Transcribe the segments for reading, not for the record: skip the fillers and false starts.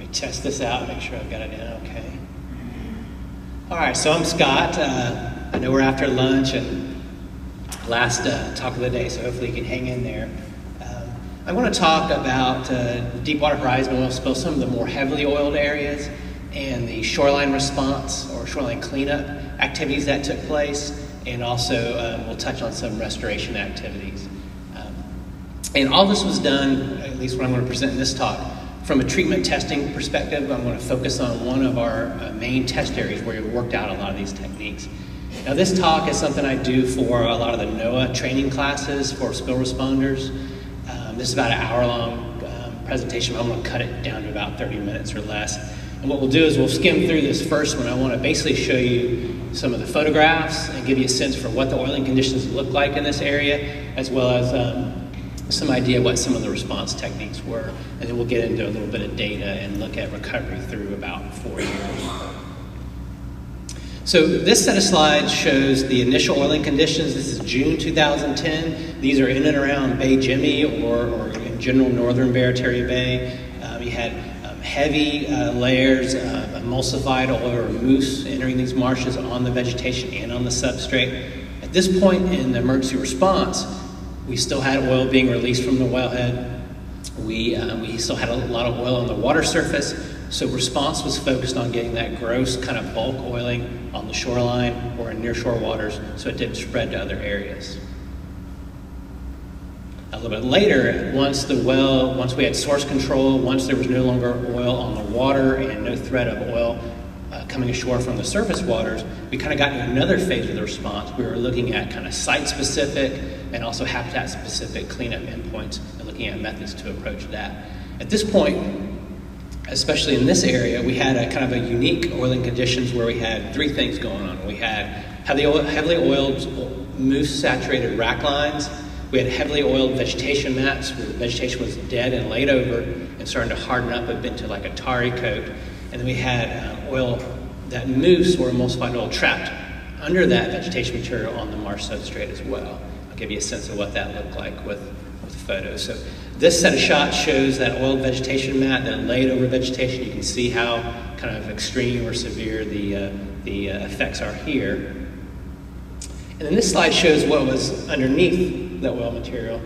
me test this out, make sure I've got it in okay. All right, so I'm Scott. I know we're after lunch and last talk of the day, so hopefully you can hang in there. I want to talk about Deepwater Horizon oil spill, some of the more heavily oiled areas, and the shoreline response or shoreline cleanup activities that took place, and also we'll touch on some restoration activities. And all this was done, at least what I'm going to present in this talk, from a treatment testing perspective. I'm going to focus on one of our main test areas where we worked out a lot of these techniques. Now this talk is something I do for a lot of the NOAA training classes for spill responders. This is about an hour-long presentation, but I'm going to cut it down to about 30 minutes or less. And what we'll do is we'll skim through this first one. I want to basically show you some of the photographs and give you a sense for what the oiling conditions look like in this area, as well as some idea what some of the response techniques were. And then we'll get into a little bit of data and look at recovery through about 4 years. So this set of slides shows the initial oiling conditions. This is June 2010. These are in and around Bay Jimmy or in general northern Barataria Bay. You had heavy layers of emulsified oil or mousse entering these marshes on the vegetation and on the substrate. At this point in the emergency response, we still had oil being released from the wellhead. We still had a lot of oil on the water surface, so response was focused on getting that gross kind of bulk oiling on the shoreline or in nearshore waters so it didn't spread to other areas. A little bit later, once we had source control, once there was no longer oil on the water and no threat of oil coming ashore from the surface waters, we kind of got into another phase of the response. We were looking at kind of site-specific and also habitat-specific cleanup endpoints and looking at methods to approach that. At this point, especially in this area, we had a kind of a unique oiling conditions where we had three things going on. We had heavily oiled mousse-saturated rack lines. We had heavily oiled vegetation mats where the vegetation was dead and laid over and starting to harden up a bit to like a tarry coat. And then we had oil, that mousse or emulsified oil trapped under that vegetation material on the marsh substrate as well. I'll give you a sense of what that looked like with photos. So this set of shots shows that oiled vegetation mat that laid over vegetation. You can see how kind of extreme or severe the effects are here. And then this slide shows what was underneath the oil material.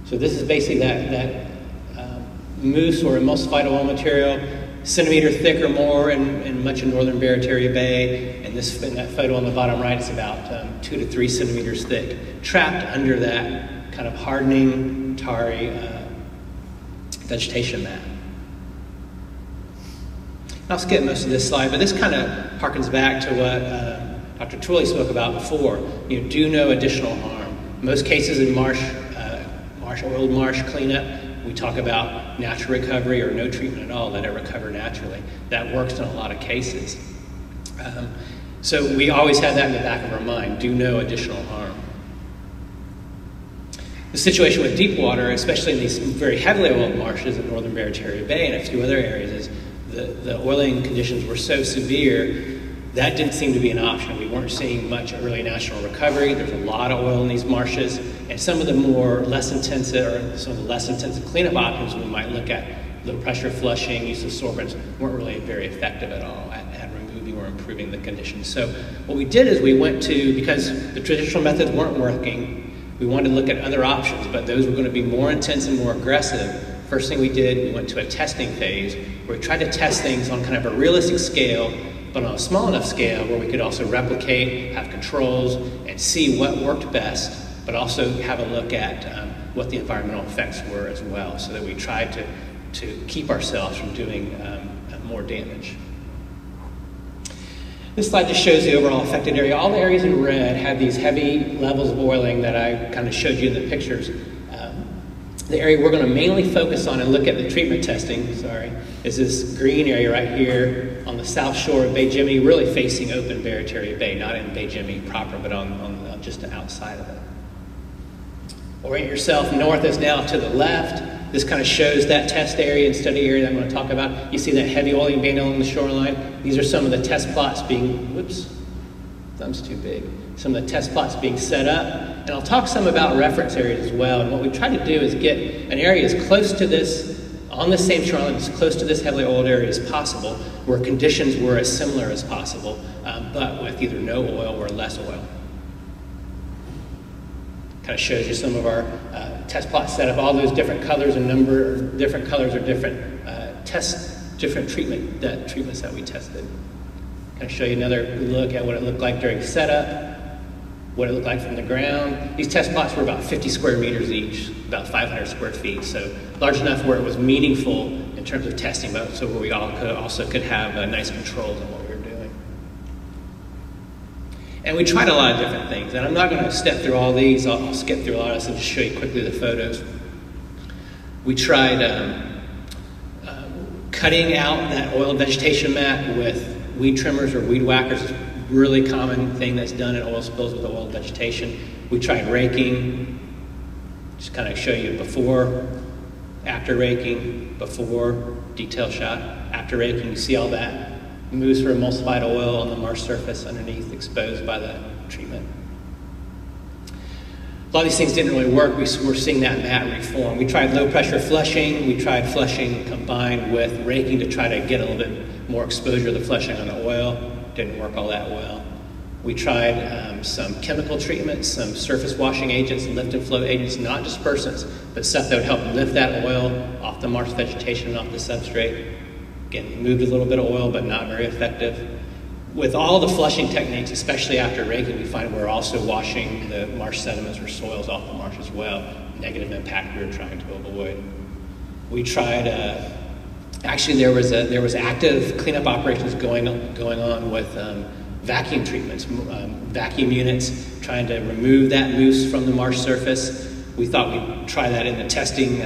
So this is basically that mousse or emulsified oil material, centimeter thick or more in much of northern Barataria Bay. And in that photo on the bottom right, it's about 2 to 3 centimeters thick, trapped under that kind of hardening, tarry vegetation mat. I'll skip most of this slide, but this kind of harkens back to what Dr. Tooley spoke about before. You know, do no additional harm. Most cases in oiled marsh cleanup, we talk about natural recovery or no treatment at all, let it recover naturally. That works in a lot of cases. So we always have that in the back of our mind, do no additional harm. The situation with Deepwater, especially in these very heavily oiled marshes in northern Barataria Bay and a few other areas, is the oiling conditions were so severe that didn't seem to be an option. We weren't seeing much early national recovery. There's a lot of oil in these marshes, and some of the less intensive cleanup options we might look at, low pressure flushing, use of sorbents, weren't really very effective at all at removing or improving the conditions. So what we did is we went to, because the traditional methods weren't working, we wanted to look at other options, but those were going to be more intense and more aggressive. First thing we did, we went to a testing phase where we tried to test things on kind of a realistic scale, but on a small enough scale where we could also replicate, have controls, and see what worked best, but also have a look at what the environmental effects were as well, so that we tried to keep ourselves from doing more damage. This slide just shows the overall affected area. All the areas in red had these heavy levels of oiling that I kind of showed you in the pictures. The area we're going to mainly focus on and look at the treatment testing, is this green area right here on the south shore of Bay Jimmy, really facing open Barataria Bay, not in Bay Jimmy proper, but on just outside of it. Orient yourself north is now to the left. This kind of shows that test area and study area that I'm going to talk about. You see that heavy oiling band along the shoreline. These are some of the test plots being, whoops, thumb's too big. Some of the test plots being set up. And I'll talk some about reference areas as well. And what we try to do is get an area as close to this on the same shoreline as close to this heavily oiled area as possible, where conditions were as similar as possible, but with either no oil or less oil. Kind of shows you some of our test plots set up, all those different colors and different colors or different different treatments that we tested. Kind of show you another look at what it looked like during setup, what it looked like from the ground. These test plots were about 50 square meters each, about 500 square feet, so large enough where it was meaningful in terms of testing, but so where we also could have nice controls on what we were doing. And we tried a lot of different things, and I'm not going to step through all these. I'll skip through a lot of this and just show you quickly the photos. We tried cutting out that oil vegetation mat with weed trimmers or weed whackers. It's a really common thing that's done in oil spills with oil vegetation. We tried raking, just kind of show you before, after raking, before, detail shot, after raking. You see all that moves for emulsified oil on the marsh surface underneath, exposed by the treatment. A lot of these things didn't really work. We were seeing that mat reform. We tried low pressure flushing. We tried flushing combined with raking to try to get a little bit more exposure of the flushing on the oil. Didn't work all that well. We tried some chemical treatments, some surface washing agents, lift and float agents, not dispersants, but stuff that would help lift that oil off the marsh vegetation and off the substrate. Again, moved a little bit of oil, but not very effective. With all the flushing techniques, especially after raking, we find we're also washing the marsh sediments or soils off the marsh as well. Negative impact we were trying to avoid. We tried, actually there was active cleanup operations going on with vacuum treatments, vacuum units, trying to remove that mousse from the marsh surface. We thought we'd try that in the testing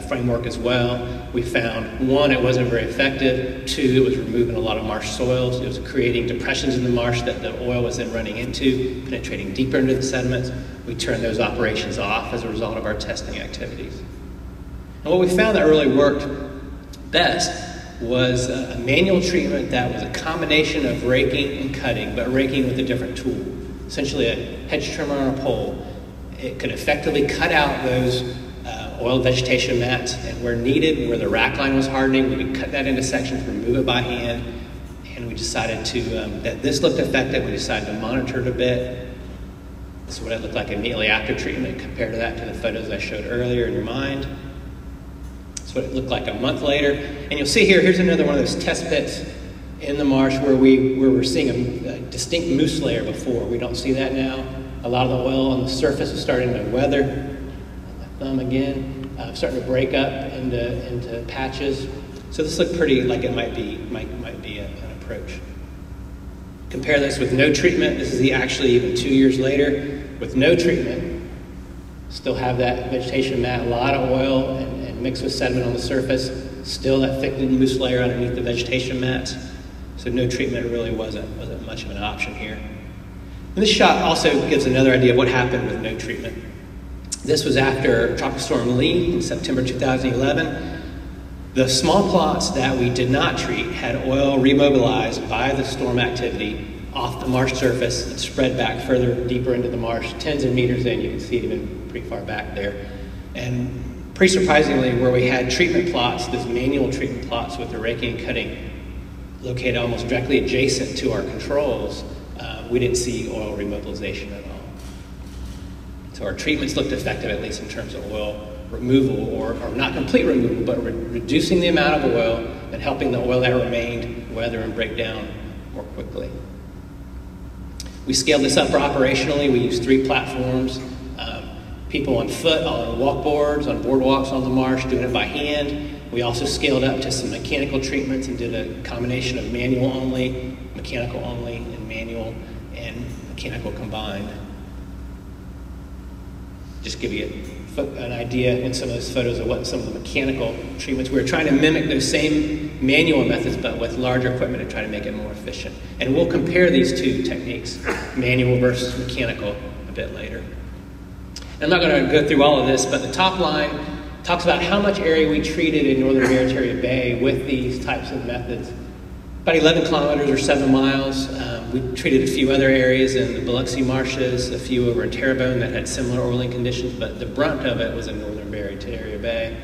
framework as well. We found, one, it wasn't very effective. Two, it was removing a lot of marsh soils. It was creating depressions in the marsh that the oil was then running into, penetrating deeper into the sediments. We turned those operations off as a result of our testing activities. And what we found that really worked best was a manual treatment that was a combination of raking and cutting, but raking with a different tool, essentially a hedge trimmer on a pole. It could effectively cut out those oil vegetation mats, and where needed, where the rack line was hardening, we could cut that into sections, remove it by hand, and we decided that this looked effective. We decided to monitor it a bit. This is what it looked like immediately after treatment compared to that to the photos I showed earlier in your mind. That's what it looked like a month later. And you'll see here's another one of those test pits in the marsh where we're seeing a distinct mousse layer before. We don't see that now. A lot of the oil on the surface is starting to weather. My thumb again, starting to break up into patches. So this looked pretty like it might be an approach. Compare this with no treatment. This is actually even 2 years later. With no treatment, still have that vegetation mat, a lot of oil and mixed with sediment on the surface. Still that thickened mousse layer underneath the vegetation mats. So no treatment really wasn't much of an option here. And this shot also gives another idea of what happened with no treatment. This was after Tropical Storm Lee in September 2011. The small plots that we did not treat had oil remobilized by the storm activity off the marsh surface and spread back further deeper into the marsh, tens of meters in. You can see it even pretty far back there. And pretty surprisingly, where we had treatment plots, these manual treatment plots with the raking and cutting located almost directly adjacent to our controls, we didn't see oil remobilization at all. So our treatments looked effective, at least in terms of oil removal, or not complete removal, but reducing the amount of oil and helping the oil that remained weather and break down more quickly. We scaled this up operationally. We used 3 platforms, people on foot, on walkboards, on boardwalks on the marsh, doing it by hand. We also scaled up to some mechanical treatments and did a combination of manual only, mechanical only, and manual and mechanical combined. Just give you an idea in some of those photos of what some of the mechanical treatments. We were trying to mimic those same manual methods, but with larger equipment to try to make it more efficient. And we'll compare these 2 techniques, manual versus mechanical, a bit later. I'm not going to go through all of this, but the top line talks about how much area we treated in northern Barataria Bay with these types of methods. About 11 kilometers or 7 miles. We treated a few other areas in the Biloxi marshes, a few over in Terrebonne that had similar oiling conditions, but the brunt of it was in northern Barataria Bay.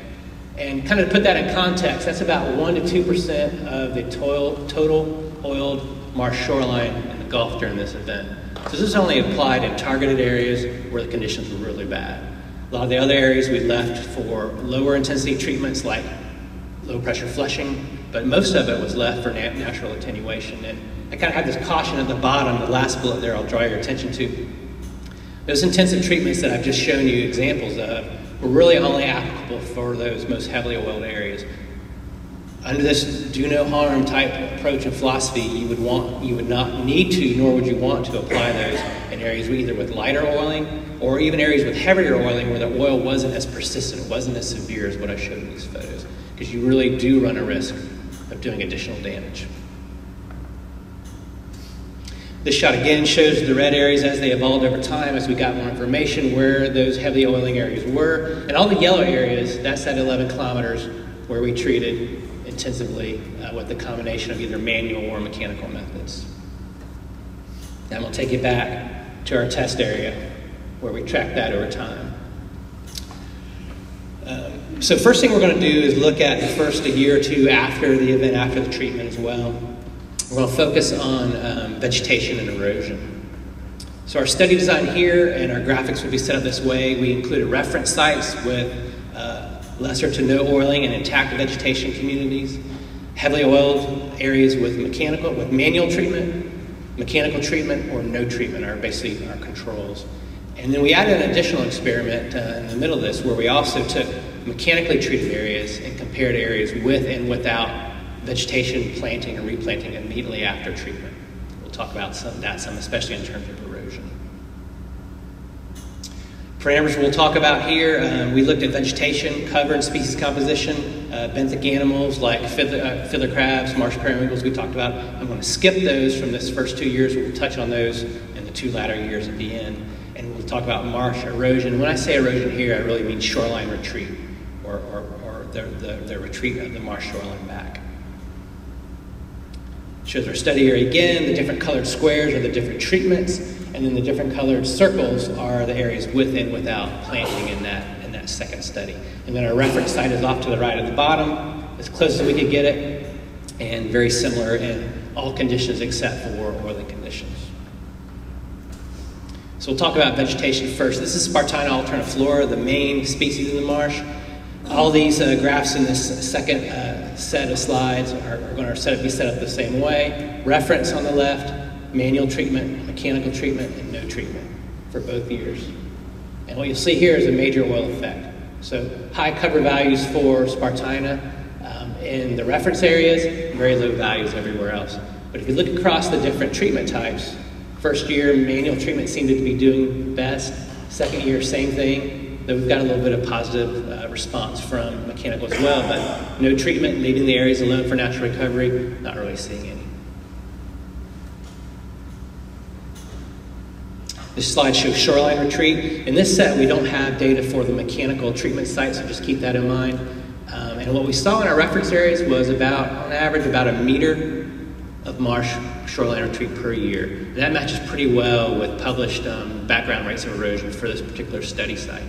And kind of to put that in context, that's about 1 to 2% of the total oiled marsh shoreline in the Gulf during this event. So this is only applied in targeted areas where the conditions were really bad. A lot of the other areas we left for lower intensity treatments like low pressure flushing, but most of it was left for natural attenuation. And I kind of have this caution at the bottom, the last bullet there I'll draw your attention to. Those intensive treatments that I've just shown you examples of were really only applicable for those most heavily oiled areas. Under this do no harm type approach and philosophy, you would not need to, nor would you want to apply those in areas either with lighter oiling or even areas with heavier oiling where the oil wasn't as persistent, wasn't as severe as what I showed in these photos, because you really do run a risk of doing additional damage. This shot again shows the red areas as they evolved over time, as we got more information where those heavy oiling areas were. And all the yellow areas, that's that 11 kilometers where we treated intensively with the combination of either manual or mechanical methods. Then we'll take you back to our test area where we track that over time. So first thing we're going to do is look at the first a year or two after the event, after the treatment as well. We're going to focus on vegetation and erosion. So our study design here and our graphics would be set up this way. We included reference sites with lesser to no oiling and intact vegetation communities, heavily oiled areas with manual treatment, mechanical treatment, or no treatment are basically our controls. And then we added an additional experiment in the middle of this where we also took mechanically treated areas and compared areas with and without vegetation planting or replanting immediately after treatment. We'll talk about that some, especially in terms of erosion. Parameters we'll talk about here, we looked at vegetation, cover, and species composition, benthic animals like fiddler crabs, marsh periwinkles we talked about. I'm going to skip those from this first 2 years. We'll touch on those in the 2 latter years at the end. And we'll talk about marsh erosion. When I say erosion here, I really mean shoreline retreat or the retreat of the marsh shoreline back. Shows our study area again. The different colored squares are the different treatments, and then the different colored circles are the areas with and without planting in that second study. And then our reference site is off to the right at the bottom, as close as we could get it, and very similar in all conditions except for oiling conditions. So we'll talk about vegetation first. This is Spartina alterniflora, the main species in the marsh. All these graphs in this second set of slides are going to be set up the same way. Reference on the left, manual treatment, mechanical treatment, and no treatment for both years. And what you'll see here is a major oil effect. So high cover values for Spartina in the reference areas, very low values everywhere else. But if you look across the different treatment types, first year manual treatment seemed to be doing best. Second year, same thing. Though we've got a little bit of positive response from mechanical as well, but no treatment, leaving the areas alone for natural recovery, not really seeing any. This slide shows shoreline retreat. In this set, we don't have data for the mechanical treatment sites, so just keep that in mind. And what we saw in our reference areas was on average, about 1 meter of marsh shoreline retreat per year. And that matches pretty well with published background rates of erosion for this particular study site.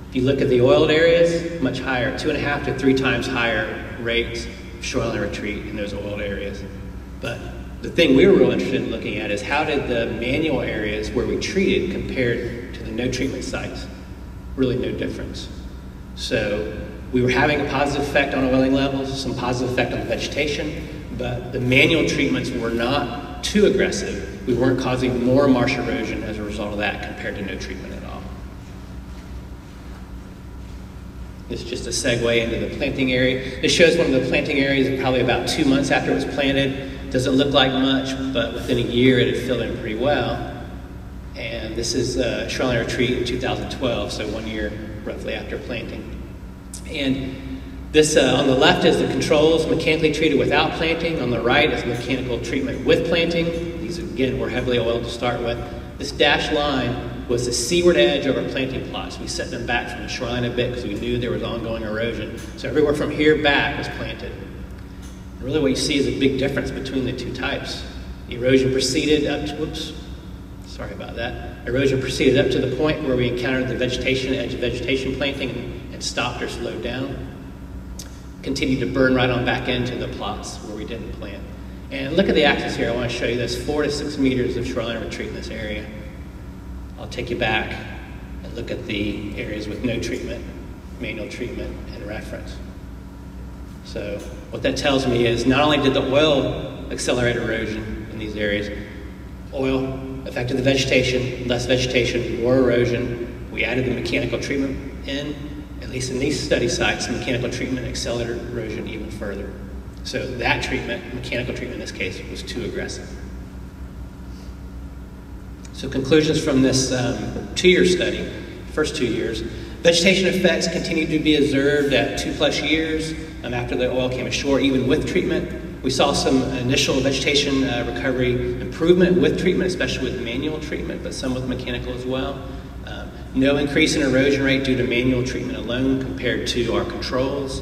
If you look at the oiled areas, much higher, 2.5 to 3 times higher rates of shoreline retreat in those oiled areas. But the thing we were real interested in looking at is how did the manual areas where we treated compared to the no treatment sites? Really no difference. So we were having a positive effect on oiling levels, some positive effect on the vegetation, but the manual treatments were not too aggressive. We weren't causing more marsh erosion as a result of that compared to no treatment at all. This is just a segue into the planting area. This shows one of the planting areas probably about 2 months after it was planted. Doesn't look like much, but within a year it had filled in pretty well. And this is shoreline retreat in 2012, so 1 year roughly after planting. And this on the left is the controls, mechanically treated without planting. On the right is mechanical treatment with planting. These again were heavily oiled to start with. This dashed line was the seaward edge of our planting plots. We set them back from the shoreline a bit because we knew there was ongoing erosion. So everywhere from here back was planted. And really what you see is a big difference between the 2 types. The erosion proceeded up to, Erosion proceeded up to the point where we encountered the vegetation, edge of vegetation planting, and stopped or slowed down. continued to burn right on back into the plots where we didn't plant. And look at the axis here. I want to show you this 4 to 6 meters of shoreline retreat in this area. I'll take you back and look at the areas with no treatment, manual treatment, and reference. So what that tells me is not only did the oil accelerate erosion in these areas, oil affected the vegetation, less vegetation, more erosion. We added the mechanical treatment in, at least in these study sites, mechanical treatment accelerated erosion even further. So that treatment, mechanical treatment in this case, was too aggressive. So conclusions from this 2-year study, first 2 years. Vegetation effects continued to be observed at 2+ years after the oil came ashore, even with treatment. We saw some initial vegetation recovery improvement with treatment, especially with manual treatment, but some with mechanical as well. No increase in erosion rate due to manual treatment alone compared to our controls.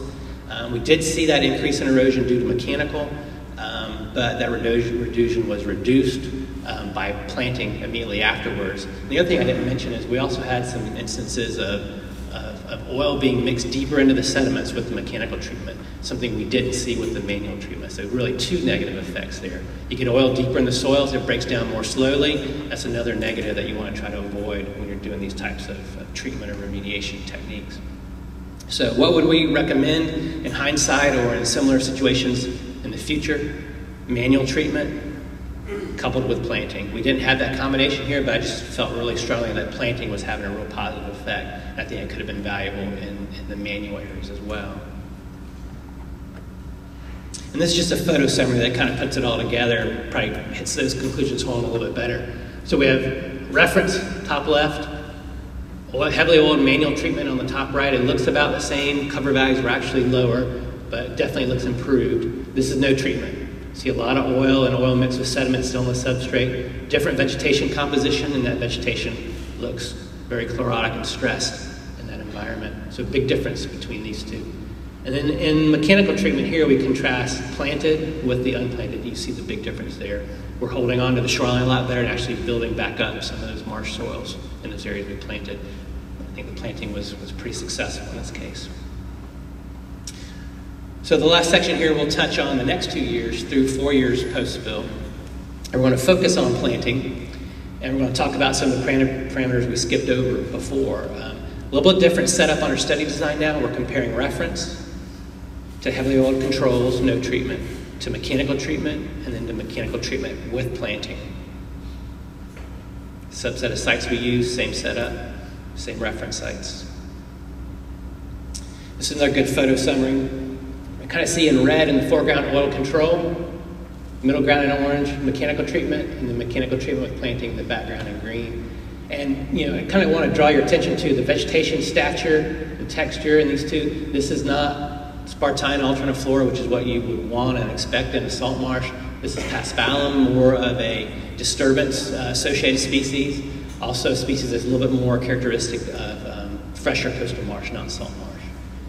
We did see that increase in erosion due to mechanical, but that reduction was reduced by planting immediately afterwards. The other thing I didn't mention is we also had some instances of oil being mixed deeper into the sediments with the mechanical treatment, something we didn't see with the manual treatment. So really 2 negative effects there. You get oil deeper in the soils, it breaks down more slowly. That's another negative that you want to try to avoid when you're doing these types of treatment or remediation techniques. So what would we recommend in hindsight or in similar situations in the future? Manual treatment coupled with planting. We didn't have that combination here, but I just felt really strongly that planting was having a real positive effect. I think it could have been valuable in the manual areas as well. And this is just a photo summary that kind of puts it all together, probably hits those conclusions home a little bit better. So we have reference, top left, heavily oiled manual treatment on the top right. It looks about the same. Cover values were actually lower, but definitely looks improved. This is no treatment. See a lot of oil and oil mixed with sediment still on the substrate. Different vegetation composition, and that vegetation looks very chlorotic and stressed in that environment. So a big difference between these two. And then in mechanical treatment here, we contrast planted with the unplanted. You see the big difference there. We're holding on to the shoreline a lot better and actually building back up some of those marsh soils in those areas we planted. I think the planting was pretty successful in this case. So the last section here we'll touch on the next 2 years through 4 years post-spill. And we're going to focus on planting, and we're going to talk about some of the parameters we skipped over before. A little bit different setup on our study design now. We're comparing reference to heavily oiled controls, no treatment, to mechanical treatment, and then to mechanical treatment with planting. Subset of sites we use, same setup, same reference sites. This is another good photo summary. Kind of see in red in the foreground oil control, middle ground in orange mechanical treatment, and the mechanical treatment with planting in the background in green. And I kind of want to draw your attention to the vegetation stature, the texture in these two. This is not Spartina alternate flora, which is what you would want and expect in a salt marsh. This is paspalum, more of a disturbance associated species. Also a species that's a little bit more characteristic of fresher coastal marsh, not salt marsh.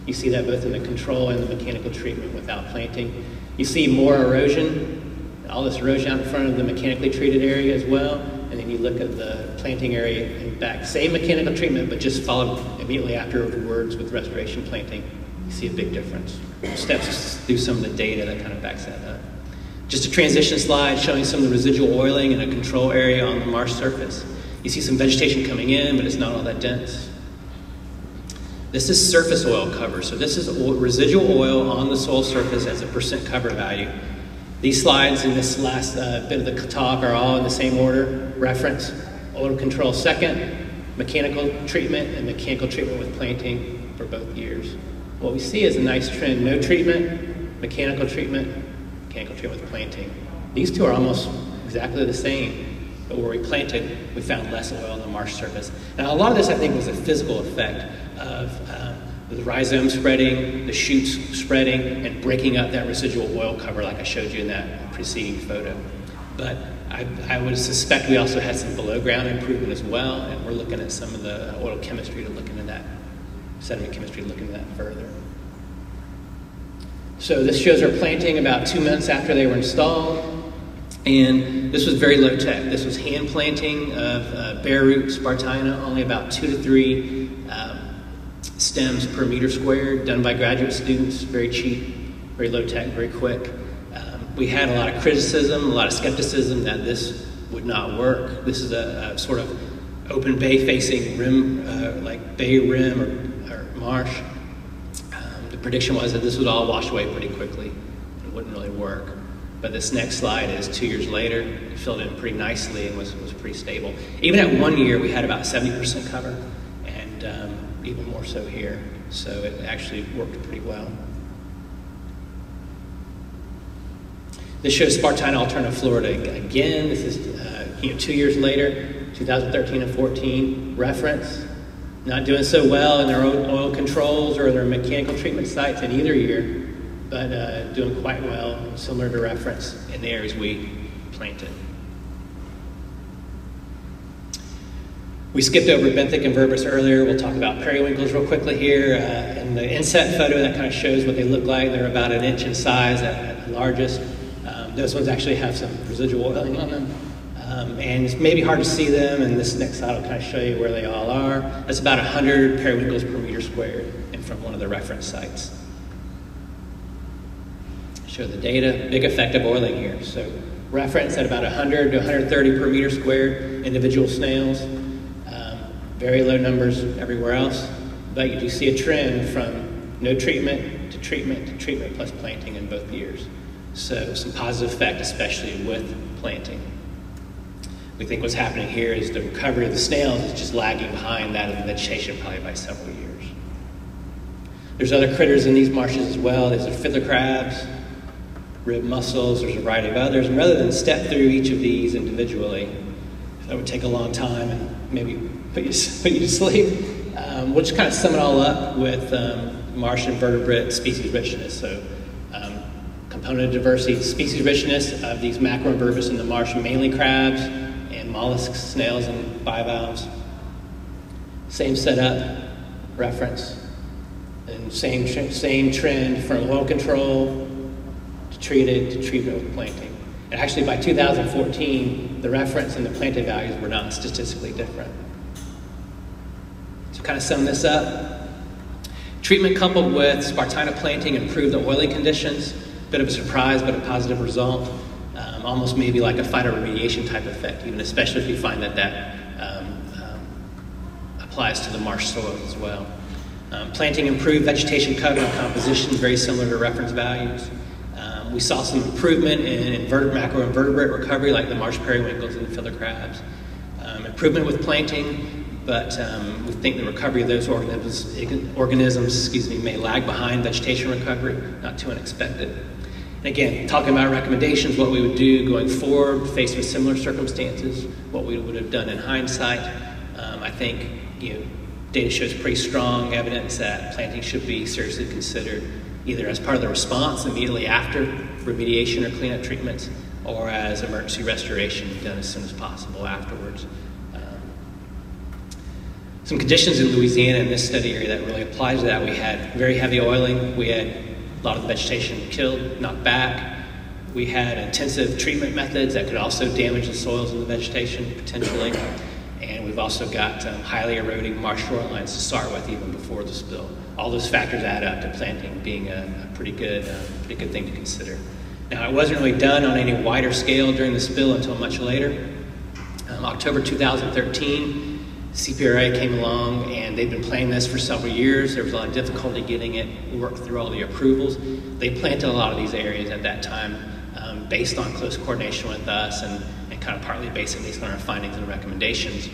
You see that both in the control and the mechanical treatment without planting. You see more erosion, all this erosion out in front of the mechanically treated area as well. And then you look at the planting area in back. Same mechanical treatment, but just followed immediately afterwards with restoration planting. You see a big difference. Steps through some of the data that kind of backs that up. Just a transition slide showing some of the residual oiling in a control area on the marsh surface. You see some vegetation coming in, but it's not all that dense. This is surface oil cover. So this is residual oil on the soil surface as a % cover value. These slides in this last bit of the talk are all in the same order. Reference, oil control second, mechanical treatment, and mechanical treatment with planting for both years. What we see is a nice trend. No treatment, mechanical treatment with planting. These two are almost exactly the same, but where we planted, we found less oil on the marsh surface. Now, a lot of this, I think, was a physical effect of the rhizome spreading, the shoots spreading, and breaking up that residual oil cover like I showed you in that preceding photo. But I would suspect we also had some below ground improvement as well, and we're looking at some of the oil chemistry to look into that, sediment chemistry to look into that further. So this shows our planting about 2 months after they were installed. And this was very low tech. This was hand planting of bare root Spartina, only about 2 to 3 stems per meter squared, done by graduate students, very cheap, very low tech, very quick. We had a lot of criticism, a lot of skepticism that this would not work. This is a sort of open bay facing rim, like bay rim or marsh. The prediction was that this would all wash away pretty quickly. It wouldn't really work. But this next slide is 2 years later. It filled in pretty nicely and was pretty stable. Even at 1 year, we had about 70% cover, and even more so here. So it actually worked pretty well. This shows Spartina alternative Florida again. This is 2 years later, 2013 and 14. Reference, not doing so well in their oil controls or their mechanical treatment sites in either year, but doing quite well, similar to reference in the areas we planted. We skipped over benthic and verberis earlier. We'll talk about periwinkles real quickly here. In the inset photo, that kind of shows what they look like. They're about 1 inch in size at the largest. Those ones actually have some residual oiling on them. And it's maybe hard to see them, and this next slide will kind of show you where they all are. That's about 100 periwinkles per meter squared, and from one of the reference sites. Show the data, big effective oiling here. So reference at about 100 to 130 per meter squared, individual snails. Very low numbers everywhere else, but you do see a trend from no treatment to treatment to treatment plus planting in both years. So some positive effect, especially with planting. We think what's happening here is the recovery of the snails is just lagging behind that of the vegetation probably by several years. There's other critters in these marshes as well. There's the fiddler crabs, rib mussels, there's a variety of others. And rather than step through each of these individually, that would take a long time and maybe put you to sleep. We'll just kind of sum it all up with marsh invertebrate species richness. So component diversity, species richness of these macroinvertebrates in the marsh, mainly crabs and mollusks, snails, and bivalves. Same setup, reference, and same trend from oil control to treatment with planting. And actually by 2014, the reference and the planted values were not statistically different. To kind of sum this up, treatment coupled with Spartina planting improved the oiling conditions. Bit of a surprise, but a positive result. Almost maybe like a phytoremediation type effect, even especially if you find that applies to the marsh soils as well. Planting improved vegetation cover and composition, very similar to reference values. We saw some improvement in macroinvertebrate recovery, like the marsh periwinkles and the fiddler crabs. Improvement with planting, but we think the recovery of those organisms may lag behind vegetation recovery, not too unexpected. And again, talking about recommendations, what we would do going forward, faced with similar circumstances, what we would have done in hindsight. I think data shows pretty strong evidence that planting should be seriously considered, either as part of the response immediately after remediation or cleanup treatments, or as emergency restoration done as soon as possible afterwards. Some conditions in Louisiana in this study area that really applies to that. We had very heavy oiling. We had a lot of the vegetation killed, knocked back. We had intensive treatment methods that could also damage the soils and the vegetation potentially. And we've also got highly eroding marsh shorelines to start with even before the spill. All those factors add up to planting being a pretty good thing to consider. Now, it wasn't really done on any wider scale during the spill until much later. October 2013, CPRA came along and they've been planning this for several years. There was a lot of difficulty getting it worked through all the approvals. They planted a lot of these areas at that time based on close coordination with us and kind of partly based on our findings and recommendations.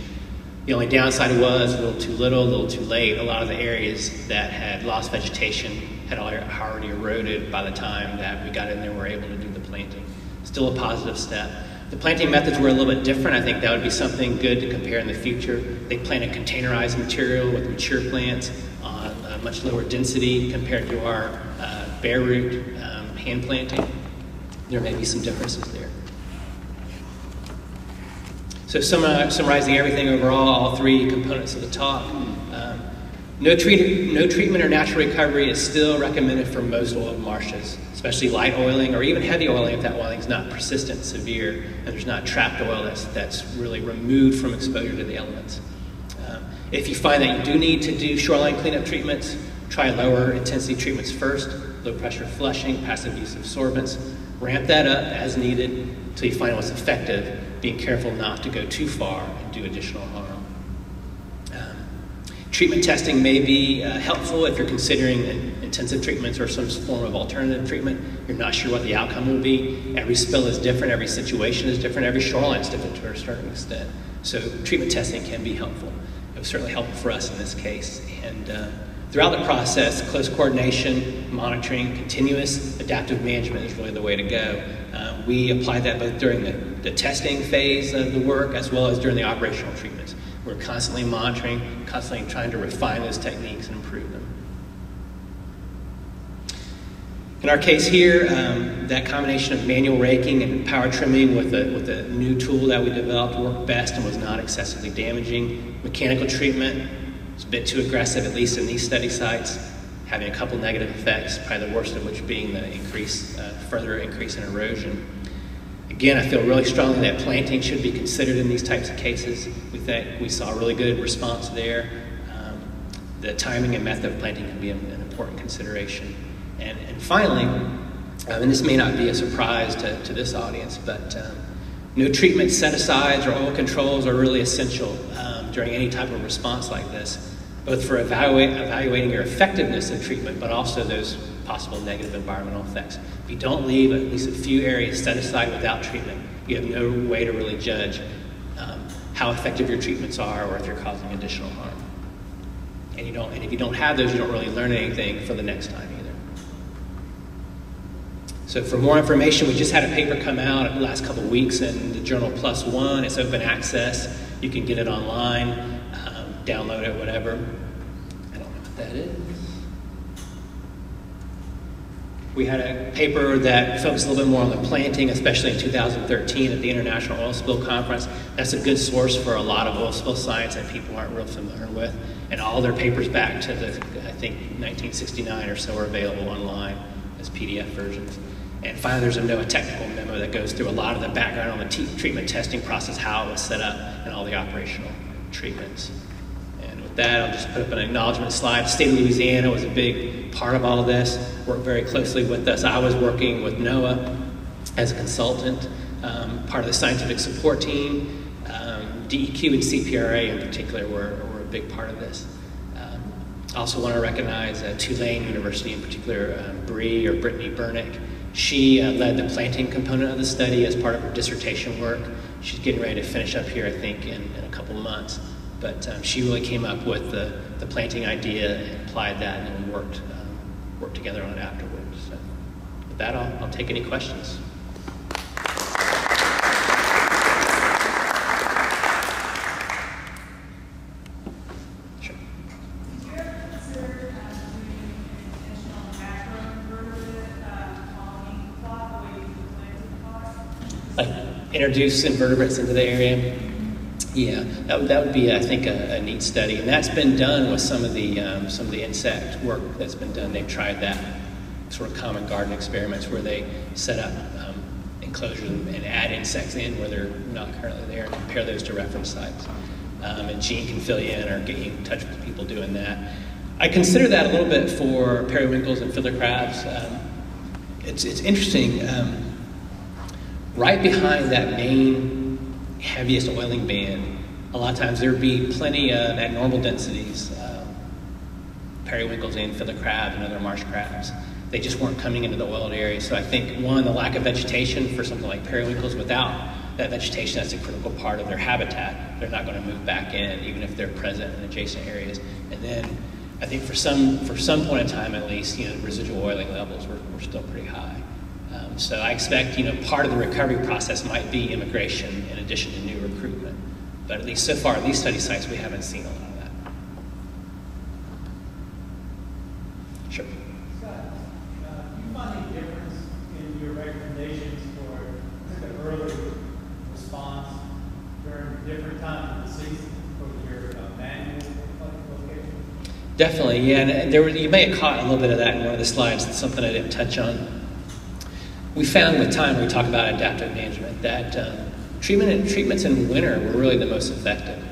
The only downside was a little too little, a little too late. A lot of the areas that had lost vegetation had already eroded by the time that we got in there and were able to do the planting. Still a positive step. The planting methods were a little bit different. I think that would be something good to compare in the future. They planted containerized material with mature plants on a much lower density compared to our bare root hand planting. There may be some differences there. So summarizing everything overall, all three components of the talk. No treatment or natural recovery is still recommended for most oiled marshes, especially light oiling or even heavy oiling if that oiling is not persistent and severe and there's not trapped oil that's really removed from exposure to the elements. If you find that you do need to do shoreline cleanup treatments, try lower intensity treatments first, low pressure flushing, passive use of sorbents. Ramp that up as needed until you find what's effective, being careful not to go too far and do additional harm. Treatment testing may be helpful if you're considering intensive treatments or some form of alternative treatment. You're not sure what the outcome will be. Every spill is different, every situation is different, every shoreline is different to a certain extent. So treatment testing can be helpful. It was certainly helpful for us in this case. And throughout the process, close coordination, monitoring, continuous adaptive management is really the way to go. We applied that both during the testing phase of the work as well as during the operational treatments. We're constantly monitoring, constantly trying to refine those techniques and improve them. In our case here, that combination of manual raking and power trimming with a new tool that we developed worked best and was not excessively damaging. Mechanical treatment was a bit too aggressive, at least in these study sites, having a couple negative effects, probably the worst of which being the further increase in erosion. Again, I feel really strongly that planting should be considered in these types of cases. We think we saw a really good response there. The timing and method of planting can be an important consideration. And finally, and this may not be a surprise to this audience, but no treatment set-asides or oil controls are really essential during any type of response like this, both for evaluating your effectiveness of treatment, but also those possible negative environmental effects. If you don't leave at least a few areas set aside without treatment, you have no way to really judge how effective your treatments are or if you're causing additional harm. And if you don't have those, you don't really learn anything for the next time either. So for more information, we just had a paper come out the last couple of weeks in the journal PLOS ONE. It's open access. You can get it online, download it, whatever. I don't know what that is. We had a paper that focused a little bit more on the planting, especially in 2013 at the International Oil Spill Conference. That's a good source for a lot of oil spill science that people aren't real familiar with. And all their papers back to I think 1969 or so are available online as PDF versions. And finally, there's a NOAA technical memo that goes through a lot of the background on the treatment testing process, how it was set up, and all the operational treatments. And with that, I'll just put up an acknowledgement slide. The state of Louisiana was a big part of all of this, worked very closely with us. I was working with NOAA as a consultant, part of the scientific support team. DEQ and CPRA in particular were a big part of this. I also want to recognize Tulane University, in particular, Brittany Burnick. She led the planting component of the study as part of her dissertation work. She's getting ready to finish up here, I think, in a couple months. But she really came up with the planting idea and applied that, and then we worked together on it afterwards. So with that, I'll take any questions. Sure. Did you ever consider doing intentional macro inverted colony plot the way you do the planting plot? Like introduce invertebrates into the area? Yeah, that would be, I think, a neat study, and that's been done with some of the insect work that's been done. They've tried that sort of common garden experiments where they set up enclosures and add insects in where they're not currently there and compare those to reference sites. And Gene can fill you in or get you in touch with people doing that. I consider that a little bit for periwinkles and fiddler crabs. It's interesting. Right behind that main heaviest oiling band, a lot of times there would be plenty of at normal densities, periwinkles and fiddler crabs and other marsh crabs. They just weren't coming into the oiled area. So I think, one, the lack of vegetation for something like periwinkles, without that vegetation, that's a critical part of their habitat. They're not going to move back in, even if they're present in adjacent areas. And then I think for some point in time at least, the residual oiling levels were still pretty high. So I expect, part of the recovery process might be immigration in addition to new recruitment. But at least so far at these study sites, we haven't seen a lot of that. Sure. Scott, do you find any difference in your recommendations for the early response during different times of the season for your manual location? Definitely, yeah. And you may have caught a little bit of that in one of the slides. It's something I didn't touch on. We found with time, when we talk about adaptive management, that treatments in winter were really the most effective.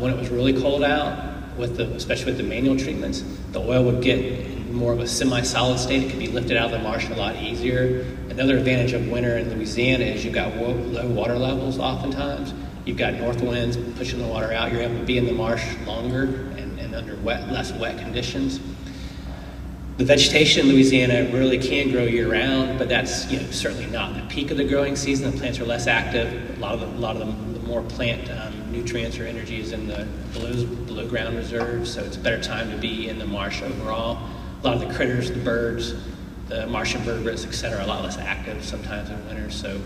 When it was really cold out, especially with the manual treatments, the oil would get in more of a semi-solid state. It could be lifted out of the marsh a lot easier. Another advantage of winter in Louisiana is you've got low water levels oftentimes. You've got north winds pushing the water out. You're able to be in the marsh longer and under less wet conditions. The vegetation in Louisiana really can grow year-round, but that's certainly not the peak of the growing season. The plants are less active. A lot of the more plant nutrients or energy is in the below ground reserves, so it's a better time to be in the marsh overall. A lot of the critters, the birds, the marsh invertebrates, et cetera, are a lot less active sometimes in winter. So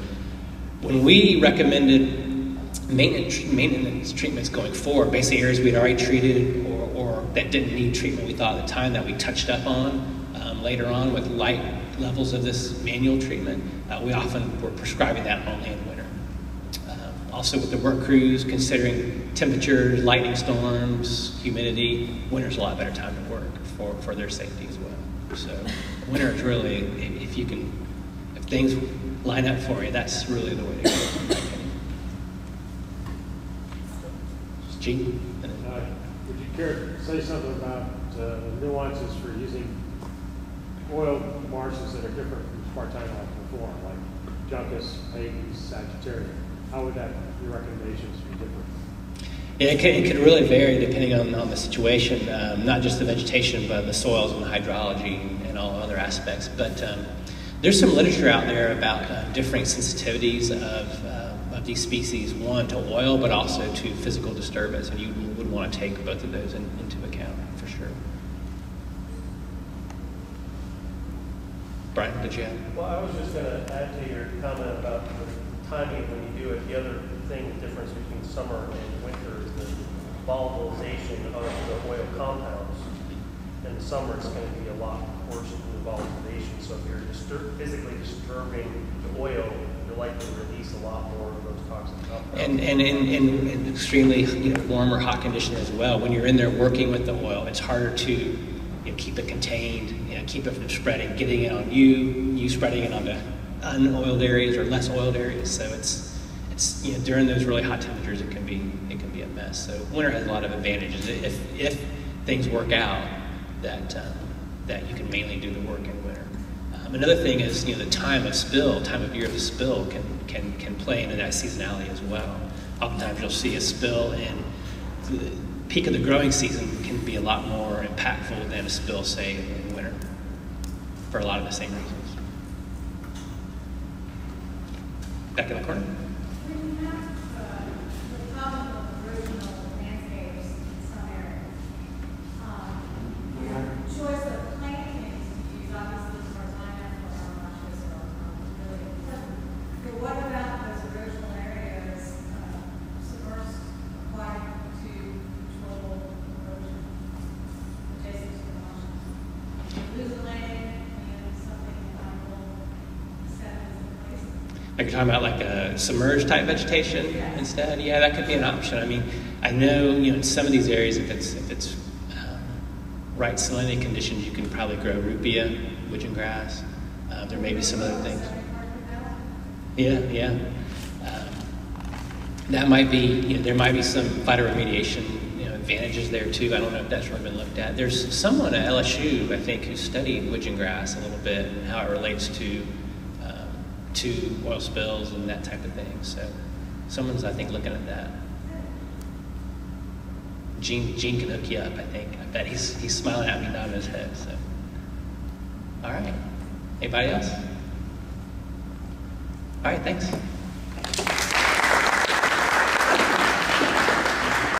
when we recommended maintenance treatments going forward, basically areas we'd already treated or that didn't need treatment, we thought at the time that we touched up on later on with light levels of this manual treatment, we often were prescribing that only in winter. Also with the work crews, considering temperatures, lightning storms, humidity, winter's a lot better time to work for their safety as well. So winter is really, if things line up for you, that's really the way to go, in my opinion. Gene? Would you care to say something about the nuances for using oil marshes that are different from Spartina before, like Juncus, Hades, Sagittarius? How would your recommendations be different? Yeah, it could really vary depending on the situation, not just the vegetation, but the soils and the hydrology and all other aspects. But there's some literature out there about differing sensitivities of these species, one to oil, but also to physical disturbance, and you would want to take both of those into account for sure. Brian, did you have? Well, I was just going to add to your comment about the timing when you do it. The other thing, the difference between summer and winter is the volatilization of the oil compounds. In the summer, it's going to be a lot worse than the volatilization. So if you're physically disturbing the oil, you're likely to release a lot more of those toxic compounds. And in extremely warm or hot conditions as well, when you're in there working with the oil, it's harder to keep it contained, keep it from spreading, getting it on you spreading it onto unoiled areas or less oiled areas. So it's during those really hot temperatures, it can be a mess. So winter has a lot of advantages if things work out that you can mainly do the work in winter. Another thing is the time of year of the spill can play into that seasonality as well. Oftentimes you'll see a spill in the peak of the growing season can be a lot more impactful than a spill, say, in winter, for a lot of the same reasons. Back in the corner. When you have the problem of erosional landscapes in some areas, your choice of plantings to use, obviously, Spartina for our marshes is really important. But what about those erosional areas submersed applied to control erosion adjacent to the marshes? Lose a lane and something comparable settings in place. Like you're talking about like a submerged type vegetation instead? Yeah, that could be an option. I mean, I know in some of these areas, if it's right salinity conditions, you can probably grow rupia, widgeon grass. There may be some other things. Yeah. That might be, there might be some phytoremediation advantages there too. I don't know if that's really been looked at. There's someone at LSU, I think, who studied widgeon grass a little bit and how it relates to oil spills and that type of thing. So someone's, I think, looking at that. Gene can hook you up, I think. I bet he's smiling at me, nodding his head. So, all right. Anybody else? All right, thanks.